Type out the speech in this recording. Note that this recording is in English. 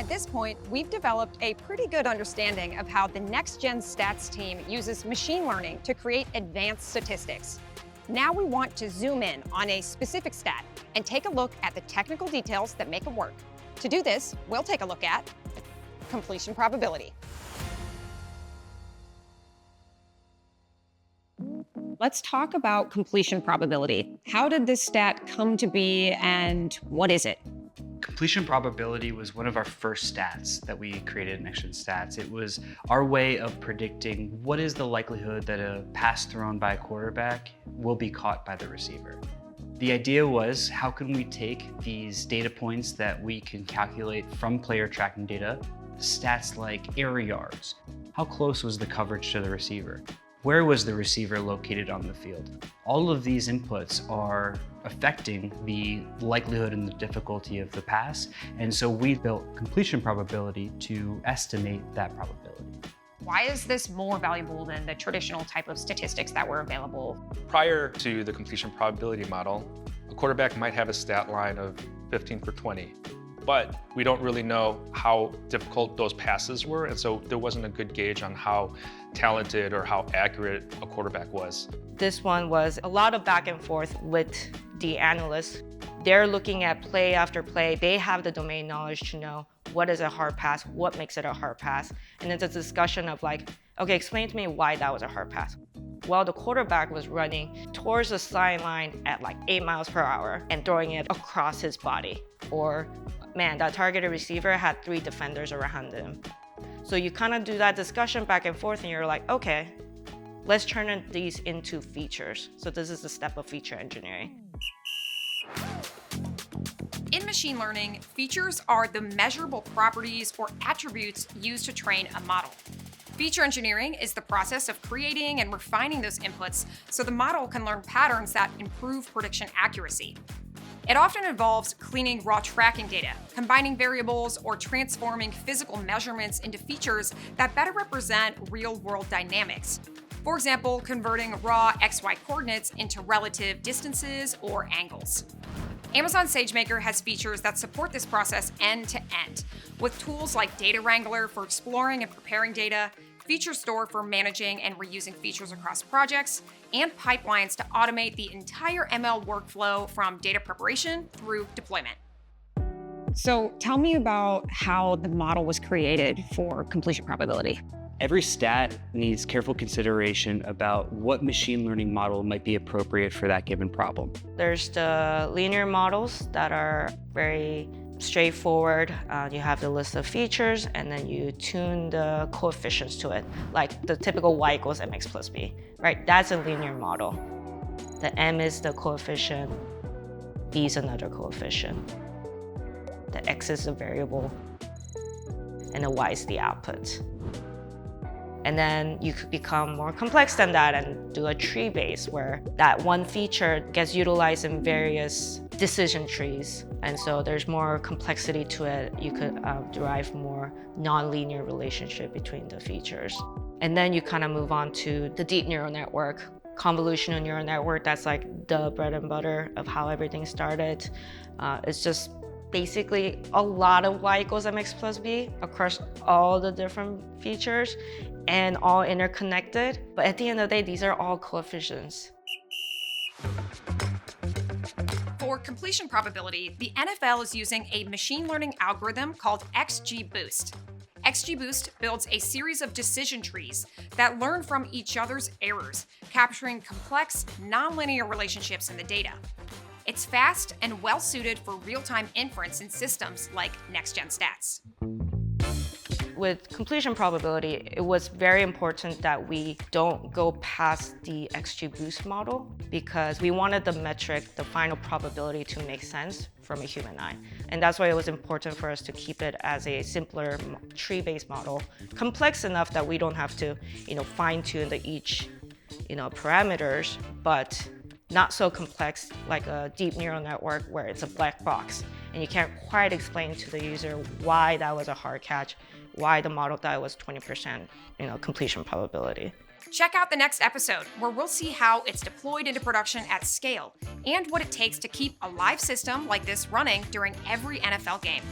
At this point, we've developed a pretty good understanding of how the NextGen stats team uses machine learning to create advanced statistics. Now we want to zoom in on a specific stat and take a look at the technical details that make it work. To do this, we'll take a look at completion probability. Let's talk about completion probability. How did this stat come to be and what is it? Completion probability was one of our first stats that we created in NextGen Stats. It was our way of predicting what is the likelihood that a pass thrown by a quarterback will be caught by the receiver. The idea was, how can we take these data points that we can calculate from player tracking data, stats like air yards, how close was the coverage to the receiver, where was the receiver located on the field? All of these inputs are affecting the likelihood and the difficulty of the pass, and so we built completion probability to estimate that probability. Why is this more valuable than the traditional type of statistics that were available? Prior to the completion probability model, a quarterback might have a stat line of 15 for 20, but we don't really know how difficult those passes were, and so there wasn't a good gauge on how talented or how accurate a quarterback was. This one was a lot of back and forth with the analysts. They're looking at play after play. They have the domain knowledge to know what is a hard pass, what makes it a hard pass. And it's a discussion of like, okay, explain to me why that was a hard pass. While the quarterback was running towards the sideline at like 8 miles per hour and throwing it across his body. Or, man, that targeted receiver had 3 defenders around him. So you kind of do that discussion back and forth and you're like, okay, let's turn these into features. So this is the step of feature engineering. In machine learning, features are the measurable properties or attributes used to train a model. Feature engineering is the process of creating and refining those inputs so the model can learn patterns that improve prediction accuracy. It often involves cleaning raw tracking data, combining variables, or transforming physical measurements into features that better represent real-world dynamics. For example, converting raw XY coordinates into relative distances or angles. Amazon SageMaker has features that support this process end-to-end, with tools like Data Wrangler for exploring and preparing data, Feature Store for managing and reusing features across projects, and pipelines to automate the entire ML workflow from data preparation through deployment. So tell me about how the model was created for completion probability. Every stat needs careful consideration about what machine learning model might be appropriate for that given problem. There's the linear models that are very straightforward. You have the list of features and then you tune the coefficients to it, like the typical y equals mx plus b, right? That's a linear model. The m is the coefficient, b is another coefficient. The x is the variable, and the y is the output. And then you could become more complex than that and do a tree base where that one feature gets utilized in various decision trees. And so there's more complexity to it. You could derive more nonlinear relationship between the features. And then you kind of move on to the deep neural network, convolutional neural network. That's like the bread and butter of how everything started. It's just basically a lot of y equals mx plus b across all the different features and all interconnected. But at the end of the day, these are all coefficients. For completion probability, the NFL is using a machine learning algorithm called XGBoost. XGBoost builds a series of decision trees that learn from each other's errors, capturing complex, nonlinear relationships in the data. It's fast and well-suited for real-time inference in systems like NextGen Stats. With completion probability, it was very important that we don't go past the XGBoost model because we wanted the metric, the final probability, to make sense from a human eye. And that's why it was important for us to keep it as a simpler tree-based model, complex enough that we don't have to, fine-tune each, parameters, but not so complex like a deep neural network where it's a black box and you can't quite explain to the user why that was a hard catch, why the model thought it was 20% completion probability. Check out the next episode where we'll see how it's deployed into production at scale and what it takes to keep a live system like this running during every NFL game.